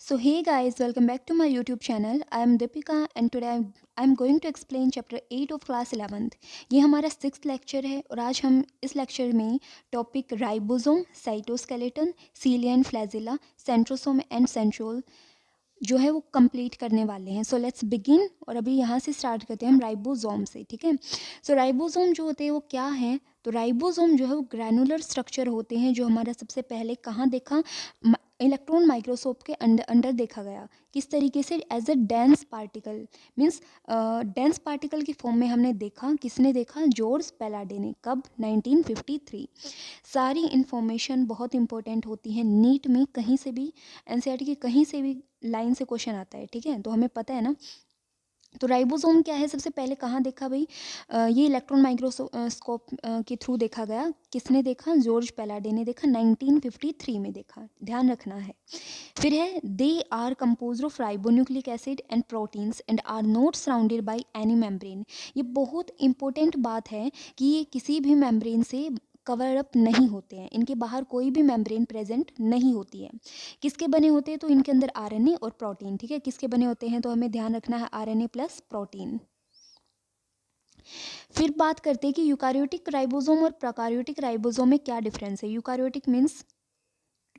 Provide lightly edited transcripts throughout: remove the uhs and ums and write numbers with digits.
So hey guys, welcome back to my YouTube channel. I am Deepika and today I'm going to explain chapter 8 of class 11th. ये हमारा 6th lecture है और आज हम इस lecture में topic ribosome, cytoskeleton, cilia and flagella, centrosome and centriole जो है वो कंप्लीट करने वाले हैं. So let's begin. और अभी यहाँ से स्टार्ट करते हैं हम राइबोसोम से. ठीक है. सो राइबोसोम जो होते हैं वो क्या है? तो राइबोसोम जो है वो ग्रैनुलर स्ट्रक्चर होते हैं जो हमारा सबसे पहले कहाँ देखा? इलेक्ट्रॉन माइक्रोस्कोप के अंडर अंडर देखा गया. किस तरीके से? As a dense particle. Means dense particle की फॉर्म में हमने देखा. किसने देखा? जॉर्ज पैलाडे ने. कब? 1953. सारी इन्फॉर्मेशन बहुत इंपॉर्टेंट होती है. नीट में कहीं से भी, एनसीईआरटी की कहीं से भी लाइन से क्वेश्चन आता है. ठीक है, तो हमें पता है ना. तो राइबोसोम क्या है? सबसे पहले कहाँ देखा भाई? ये इलेक्ट्रॉन माइक्रोस्कोप के थ्रू देखा गया. किसने देखा? जॉर्ज पैलाडे ने देखा. 1953 में देखा. ध्यान रखना है. फिर है they are compose of ribonucleic acid and proteins and are not surrounded by any membrane. ये बहुत इंपॉर्टेंट बात है कि ये किसी भी मेम्ब्रेन से कवर अप नहीं होते हैं. इनके बाहर कोई भी मेम्ब्रेन प्रेजेंट नहीं होती है. किसके बने होते हैं? तो इनके अंदर आरएनए और प्रोटीन. ठीक है, किसके बने होते हैं? तो हमें ध्यान रखना है आरएनए प्लस प्रोटीन. फिर बात करते हैं कि यूकारियोटिक राइबोसोम और प्रोकारियोटिक राइबोसोम में क्या डिफरेंस है. यूकारियोटिक मीन्स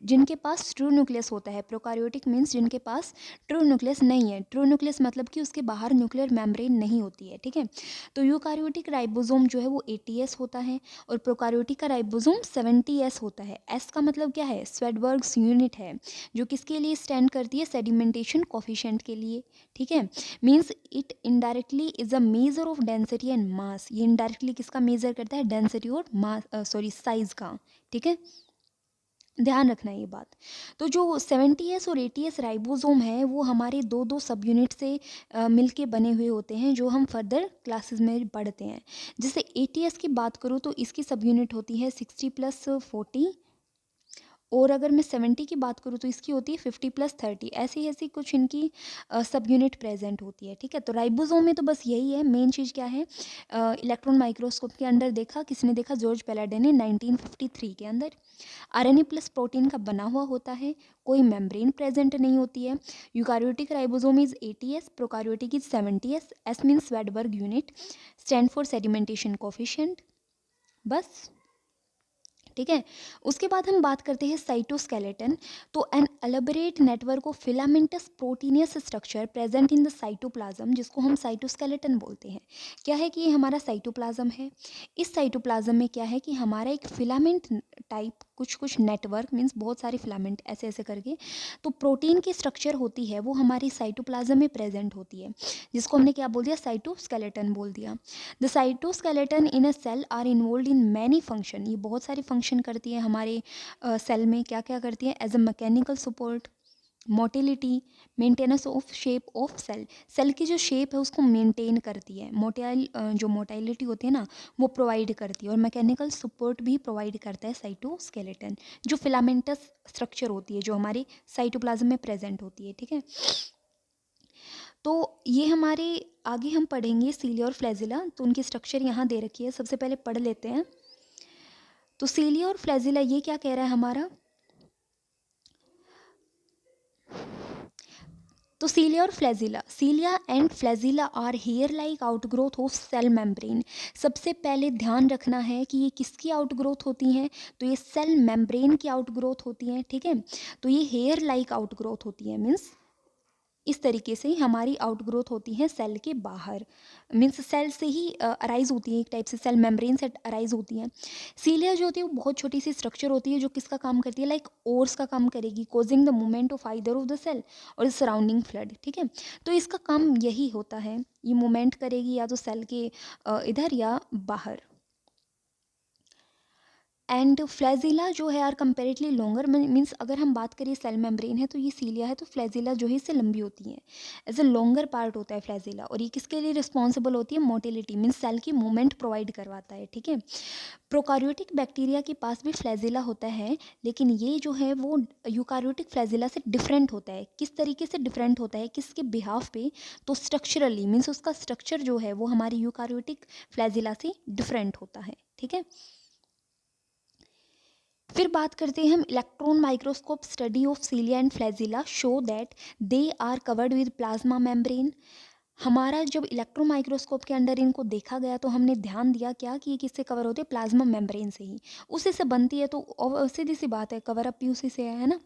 जिनके पास ट्रू न्यूक्लियस होता है. प्रोकारियोटिक मीन्स जिनके पास ट्रू न्यूक्लियस नहीं है. ट्रू न्यूक्लियस मतलब कि उसके बाहर न्यूक्लियर मेम्ब्रेन नहीं होती है. ठीक है, तो यूकारियोटिक राइबोसोम जो है वो 80s होता है और प्रोकारियोटिक का राइबोसोम 70s होता है. एस का मतलब क्या है? स्वेडबर्ग्स यूनिट है जो किसके लिए स्टैंड करती है? सेडिमेंटेशन कोफिशिएंट के लिए. ठीक है, means it indirectly is a measure of density and mass. ये इनडायरेक्टली किसका मेजर करता है? डेंसिटी और मास, सॉरी साइज का. ठीक है, ध्यान रखना ये बात. तो जो 70s और 80s राइबोसोम है वो हमारे दो दो सब यूनिट से मिलके बने हुए होते हैं जो हम फर्दर क्लासेस में पढ़ते हैं. जैसे 80s की बात करूँ तो इसकी सब यूनिट होती है 60+40. और अगर मैं 70 की बात करूँ तो इसकी होती है 50+30. ऐसी ऐसी कुछ इनकी सब यूनिट प्रेजेंट होती है. ठीक है, तो राइबोसोम में तो बस यही है. मेन चीज़ क्या है? इलेक्ट्रॉन माइक्रोस्कोप के अंदर देखा. किसने देखा? जॉर्ज पैलाडे ने 1953 के अंदर. आरएनए प्लस प्रोटीन का बना हुआ होता है. कोई मेम्ब्रेन प्रेजेंट नहीं होती है. Eukaryotic ribosome is 80s, prokaryotic is 70s. S means Svedberg unit, stand for sedimentation coefficient. बस. ठीक है, उसके बाद हम बात करते हैं साइटोस्केलेटन. तो an elaborate network of filamentous proteinaceous structure present in the cytoplasm जिसको हम साइटोस्केलेटन बोलते हैं. क्या है कि ये हमारा साइटोप्लाज्म है. इस साइटोप्लाज्म में क्या है कि हमारा एक फिलामेंट टाइप कुछ कुछ नेटवर्क मीन्स बहुत सारे फिलामेंट ऐसे ऐसे करके तो प्रोटीन की स्ट्रक्चर होती है वो हमारी साइटोप्लाज्म में प्रेजेंट होती है जिसको हमने क्या बोल दिया? साइटोस्केलेटन बोल दिया. The cytoskeleton in a cell are involved in many function. ये बहुत सारे फंक्शन करती है हमारे सेल में. क्या क्या करती है? As a mechanical support, motility, maintenance of shape of cell. Cell की जो शेप है उसको मेंटेन करती है. मोटाइल जो मोटाइलिटी होती है ना वो प्रोवाइड करती है. और मैकेनिकल सपोर्ट भी प्रोवाइड करता है साइटोस्केलेटन. जो फिलामेंटस स्ट्रक्चर होती है जो हमारे साइटोप्लाज्म में प्रेजेंट होती है. ठीक है, तो ये हमारे आगे हम पढ़ेंगे सीलिया और फ्लैजिला. तो उनकी स्ट्रक्चर यहाँ दे रखी है. सबसे पहले पढ़ लेते हैं. तो सीलिया और फ्लैजिला ये क्या कह रहा है हमारा? तो सीलिया और flagella, cilia and flagella are hair like outgrowth of cell membrane. सबसे पहले ध्यान रखना है कि ये किसकी आउटग्रोथ होती हैं? तो ये सेल मेम्ब्रेन की आउटग्रोथ होती हैं. ठीक है, तो ये हेयर लाइक आउटग्रोथ होती है. मीन्स इस तरीके से हमारी आउटग्रोथ होती है सेल के बाहर. मीन्स सेल से ही अराइज होती है. एक टाइप से सेल मेम्ब्रेन से अराइज होती हैं. सीलिया जो होती है वो बहुत छोटी सी स्ट्रक्चर होती है जो किसका काम करती है? लाइक ओर्स का काम करेगी. Causing the movement of either of the cell और सराउंडिंग फ्लड. ठीक है, तो इसका काम यही होता है. ये मूवमेंट करेगी या तो सेल के इधर या बाहर. एंड फ्लैजिला जो है आर कंपेरेटली लॉन्गर. मीन्स अगर हम बात करें सेल मेम्ब्रेन है तो ये सीलिया है तो फ्लैजिला जो है इससे लंबी होती है. एज अ लॉन्गर पार्ट होता है फ्लैजिला. और ये किसके लिए रिस्पॉन्सिबल होती है? मोटिलिटी मीन्स सेल की मूवमेंट प्रोवाइड करवाता है. ठीक है, प्रोकारियोटिक बैक्टीरिया के पास भी फ्लैजिला होता है लेकिन ये जो है वो यूकारियोटिक फ्लैजिला से डिफरेंट होता है. किस तरीके से डिफरेंट होता है? किसके बिहाफ पे? तो स्ट्रक्चरली मीन्स उसका स्ट्रक्चर जो है वो हमारी यूकारियोटिक फ्लैजिला से डिफरेंट होता है. ठीक है, फिर बात करते हैं हम electron microscope study of cilia and flagella show that they are covered with plasma membrane. हमारा जब इलेक्ट्रॉन माइक्रोस्कोप के अंडर इनको देखा गया तो हमने ध्यान दिया क्या कि ये किससे कवर होते हैं, प्लाज्मा मेम्ब्रेन से ही, उसी से बनती है। तो सीधी सी बात है, कवर अप भी उसी से है ना।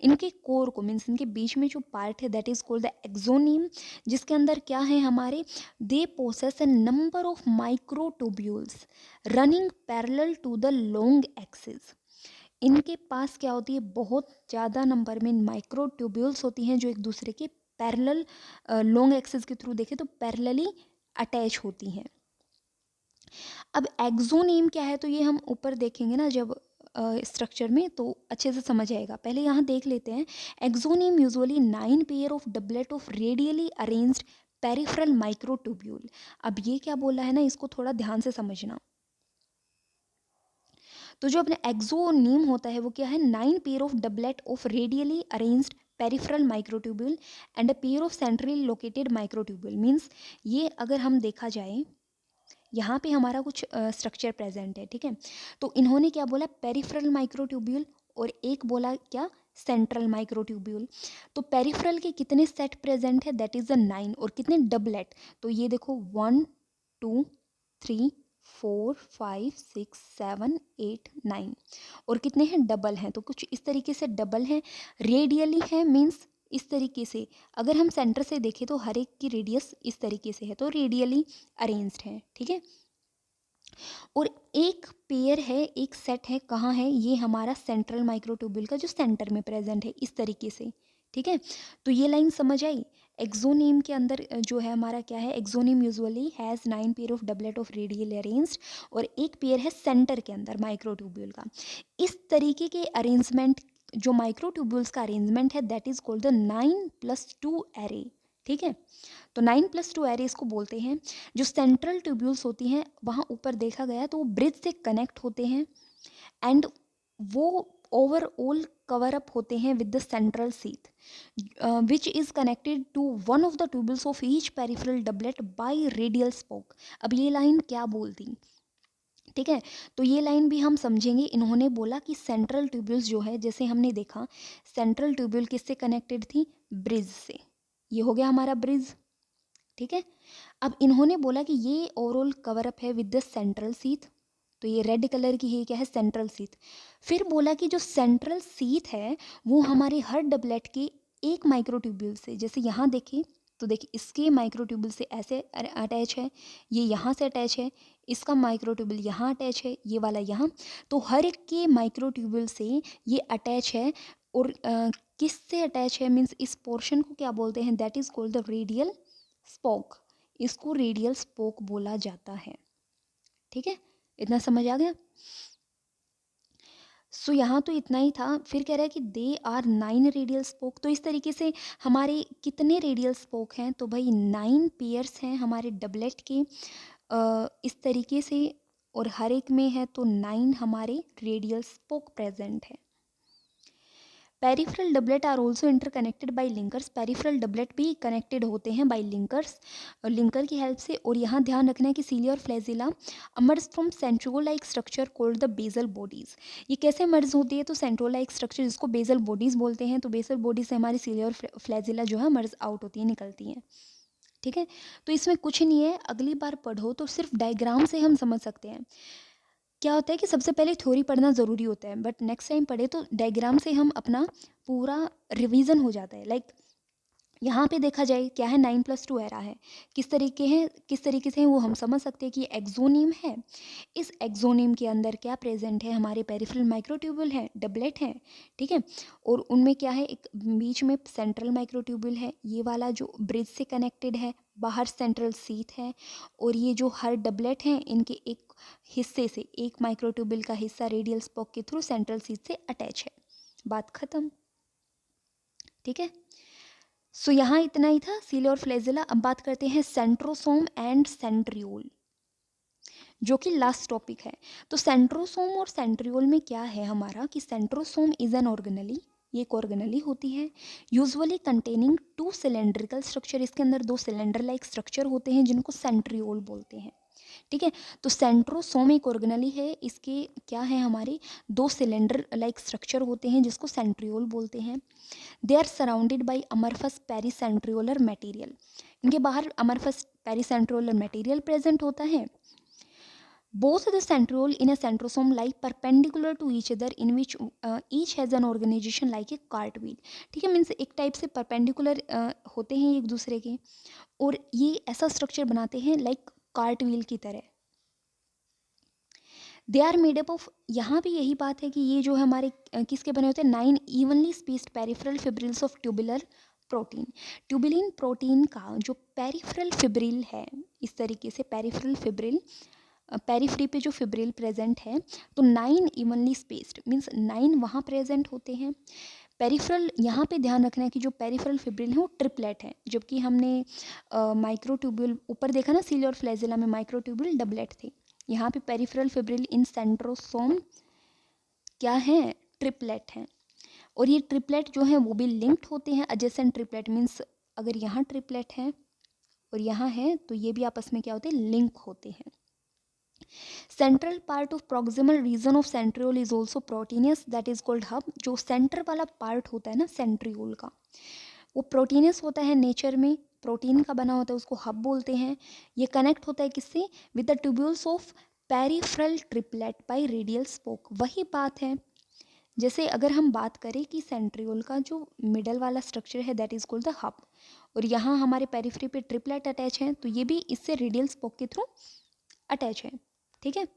इनके कोर को मीन्स इनके बीच में जो पार्ट है that is called the axoneme, जिसके अंदर क्या है हमारे, they possess a number of microtubules running parallel to the long axis. इनके पास क्या होती है, बहुत ज़्यादा नंबर में माइक्रो ट्यूब्यूल्स होती हैं जो एक दूसरे के पैरेलल, लॉन्ग एक्सिस के थ्रू देखें तो पैरेलली अटैच होती हैं। अब एक्सोनेम क्या है, तो ये हम ऊपर देखेंगे ना जब स्ट्रक्चर में, तो अच्छे से समझ आएगा। पहले यहाँ देख लेते हैं। Axoneme usually 9 pair of doublet of radially arranged peripheral microtubule. अब ये क्या बोला है ना, इसको थोड़ा ध्यान से समझना। तो जो अपना एक्सोनीम होता है वो क्या है, 9 pair of doublet of radially arranged peripheral microtubule and a pair of centrally located microtubule. Means ये अगर हम देखा जाए, यहाँ पे हमारा कुछ स्ट्रक्चर प्रेजेंट है, ठीक है। तो इन्होंने क्या बोला, पेरिफेरल माइक्रोट्यूब्यूल, और एक बोला क्या, सेंट्रल माइक्रोट्यूब्यूल। तो पेरिफेरल के कितने सेट प्रेजेंट है, दैट इज द 9, और कितने डबलेट, तो ये देखो 1 2 3 4 5 6 7 8 9, और कितने हैं, डबल हैं। तो कुछ इस तरीके से डबल हैं, रेडियली है, मीन्स इस तरीके से। अगर हम सेंटर से देखें तो हर एक की रेडियस इस तरीके से है, तो रेडियली अरेंज्ड है, ठीक है। और एक पेयर है, एक सेट है, कहाँ है, ये हमारा सेंट्रल माइक्रोट्यूब्यूल का जो सेंटर में प्रेजेंट है, इस तरीके से, ठीक है। तो ये लाइन समझ आई। एक्सोनीम के अंदर जो है हमारा क्या है, axoneme usually has 9 pair of doublet of radial arranged, और एक पेयर है सेंटर के अंदर माइक्रोट्यूब्यूल का। इस तरीके के अरेंजमेंट, जो माइक्रोट्यूब्यूल्स का अरेंजमेंट है, that is called the 9+2 array, ठीक है। तो 9+2 एरे इसको बोलते हैं। जो सेंट्रल ट्यूब्यूल्स होती हैं वहाँ ऊपर देखा गया तो वो ब्रिज से कनेक्ट होते हैं, एंड वो ओवरऑल कवर अप होते हैं with the central sheath which is connected to one of the tubules of each peripheral doublet by radial spoke. अब ये लाइन क्या बोलती, ठीक है। तो ये लाइन भी हम समझेंगे। इन्होंने बोला कि सेंट्रल ट्यूब्यूल्स जो है, जैसे हमने देखा सेंट्रल ट्यूब्यूल किससे कनेक्टेड थी, ब्रिज से। ये हो गया हमारा ब्रिज, ठीक है। अब इन्होंने बोला कि ये ओवरऑल कवर अप है विद द सेंट्रल सीथ, तो ये रेड कलर की है, क्या है, सेंट्रल सीथ। फिर बोला कि जो सेंट्रल सीथ है वो हमारे हर डबलेट के एक माइक्रोट्यूब्यूल से, जैसे यहाँ देखें तो देखिए इसके माइक्रोट्यूब्यूल से ऐसे अटैच है, ये यहाँ से अटैच है, इसका माइक्रोट्यूब्यूल यहाँ अटैच है, ये वाला यहाँ। तो हर एक के माइक्रोट्यूब्यूल से ये अटैच है, और किस से अटैच है, मीन्स इस पोर्शन को क्या बोलते हैं, that is called the radial spoke. इसको रेडियल स्पोक बोला जाता है, ठीक है। इतना समझ आ गया। सो यहाँ तो इतना ही था। फिर कह रहा है कि दे आर 9 रेडियल स्पोक। तो इस तरीके से हमारे कितने रेडियल स्पोक हैं, तो भाई 9 पेयर्स हैं हमारे डबलेट के, इस तरीके से, और हर एक में है तो 9 हमारे रेडियल स्पोक प्रेजेंट है। Peripheral doublet are also interconnected by linkers. Peripheral doublet भी कनेक्टेड होते हैं बाई लिंकर्स, लिंकर की हेल्प से। और यहाँ ध्यान रखना है कि सीलिया और flagella emerge from centriole like structure called the basal bodies. ये कैसे मर्ज होती है, तो सेंट्रोल लाइक स्ट्रक्चर जिसको बेसल बॉडीज़ बोलते हैं, तो बेसल बॉडी से हमारी सीलिया और फ्लैजिला जो है मर्ज आउट होती है, निकलती हैं, ठीक है। तो इसमें कुछ नहीं है, अगली बार पढ़ो तो सिर्फ डायग्राम से हम समझ सकते हैं। क्या होता है कि सबसे पहले थ्योरी पढ़ना ज़रूरी होता है, बट नेक्स्ट टाइम पढ़े तो डायग्राम से हम अपना पूरा रिवीजन हो जाता है। लाइक यहाँ पे देखा जाए क्या है, 9+2 एरा है, किस तरीके से है वो हम समझ सकते हैं कि एक्सोनीम है। इस एक्सोनीम के अंदर क्या प्रेजेंट है, हमारे पेरिफेरल माइक्रोट्यूब्यूल है, डबलेट है, ठीक है। और उनमें क्या है, एक बीच में सेंट्रल माइक्रोट्यूब्यूल है, ये वाला जो ब्रिज से कनेक्टेड है, बाहर सेंट्रल सीथ है, और ये जो हर डबलेट हैं इनके एक हिस्से से, एक माइक्रोट्यूब्यूल का हिस्सा रेडियल स्पोक के थ्रू सेंट्रल सीथ से अटैच है। बात खत्म, ठीक है। सो यहाँ इतना ही था सीलिया और फ्लैजिला। अब बात करते हैं सेंट्रोसोम एंड सेंट्रियोल, जो कि लास्ट टॉपिक है। तो सेंट्रोसोम और सेंट्रियोल में क्या है हमारा, कि सेंट्रोसोम इज एन ऑर्गेनेली, ये एक ऑर्गेनेली होती है, यूजुअली कंटेनिंग 2 सिलेंड्रिकल स्ट्रक्चर। इसके अंदर 2 सिलेंडर लाइक स्ट्रक्चर होते हैं जिनको सेंट्रियोल बोलते हैं, ठीक है। तो सेंट्रोसोम एक ऑर्गेनेली है, इसके क्या है, हमारे 2 सिलेंडर लाइक स्ट्रक्चर होते हैं जिसको सेंट्रियोल बोलते हैं। They are surrounded by amorphous pericentriolar material, इनके बाहर अमरफस पेरीसेंट्रियोलर मटेरियल प्रेजेंट होता है। Both the centriole in a centrosome lie perpendicular to each other in which each has an organization like a cartwheel। ठीक है, means एक type से perpendicular होते हैं एक दूसरे के, और ये ऐसा स्ट्रक्चर बनाते हैं लाइक कार्टव्हील की तरह। They are made up of, यहाँ भी यही बात है कि ये जो है हमारे किसके बने होते हैं, 9 evenly spaced peripheral fibrils of tubular protein. Tubulin protein का जो पेरिफेरल फिब्रिल है, इस तरीके से पेरिफेरल फिब्रिल, पेरीफ्री पे जो फिब्रिल प्रेजेंट है, तो 9 इवनली स्पेस्ड मीन्स 9 वहाँ प्रेजेंट होते हैं। पेरिफेरल, यहाँ पे ध्यान रखना है कि जो पेरिफेरल फिब्रिल है वो ट्रिपलेट है, जबकि हमने माइक्रोट्यूब्यूल ऊपर देखा ना, सील और फ्लैजेला में माइक्रोट्यूब्यूल डबलेट थे, यहाँ पे पेरिफेरल फिब्रिल इन सेंट्रोसोम क्या है, ट्रिपलेट हैं। और ये ट्रिपलेट जो है वो भी लिंक्ड होते हैं, एडजेसेंट ट्रिपलेट मीन्स अगर यहाँ ट्रिपलेट है और यहाँ है तो ये भी आपस में क्या होते हैं, लिंक होते हैं। Central part of proximal region of centriole is also proteinaceous, that is called hub. जो सेंटर वाला पार्ट होता है ना सेंट्रियोल का, वो प्रोटीनियस होता है नेचर में, प्रोटीन का बना होता है, उसको हब बोलते हैं। ये कनेक्ट होता है किससे, with the tubules of peripheral triplet bye radial spoke. वही बात है जैसे अगर हम बात करें कि सेंट्रियोल का जो मिडल वाला स्ट्रक्चर है that is called the hub, और यहाँ हमारे पेरिफ्री पे ट्रिपलेट अटैच हैं, तो ये भी इससे रेडियल स्पोक के थ्रू अटैच है। ठीक है,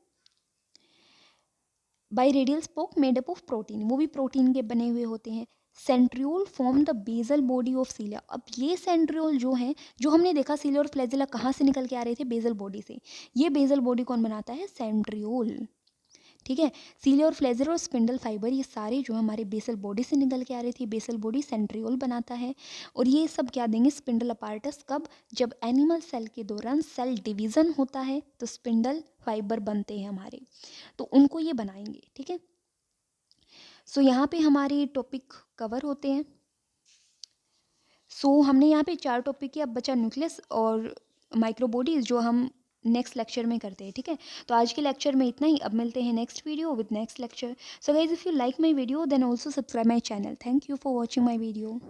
by radial spoke made up of protein, वो भी प्रोटीन के बने हुए होते हैं। Centriole form the bezel body of सीलिया। अब ये सेंट्रियोल जो है, जो हमने देखा सीलिया और फ्लैजेला कहाँ से निकल के आ रहे थे, बेजल बॉडी से, ये बेजल बॉडी कौन बनाता है, सेंट्रियोल। ठीक है, सीलिया और फ्लैजेला और स्पिंडल फाइबर ये सारे जो हमारे बेसल बॉडी से निकल के आ रही थी, बेसल बॉडी सेंट्रियोल बनाता है। और ये सब क्या देंगे, स्पिंडल अपार्टस, कब, जब एनिमल सेल के दौरान सेल डिवीजन होता है तो स्पिंडल फाइबर बनते हैं हमारे, तो उनको ये बनाएंगे। ठीक है, सो यहाँ पे हमारे टॉपिक कवर होते हैं। सो हमने यहाँ पे 4 टॉपिक किया, अब बचा न्यूक्लियस और माइक्रोबॉडीज जो हम नेक्स्ट लेक्चर में करते हैं। ठीक है, तो आज के लेक्चर में इतना ही, अब मिलते हैं next video with next lecture. So guys, if you like my video then also subscribe my channel. Thank you for watching my video.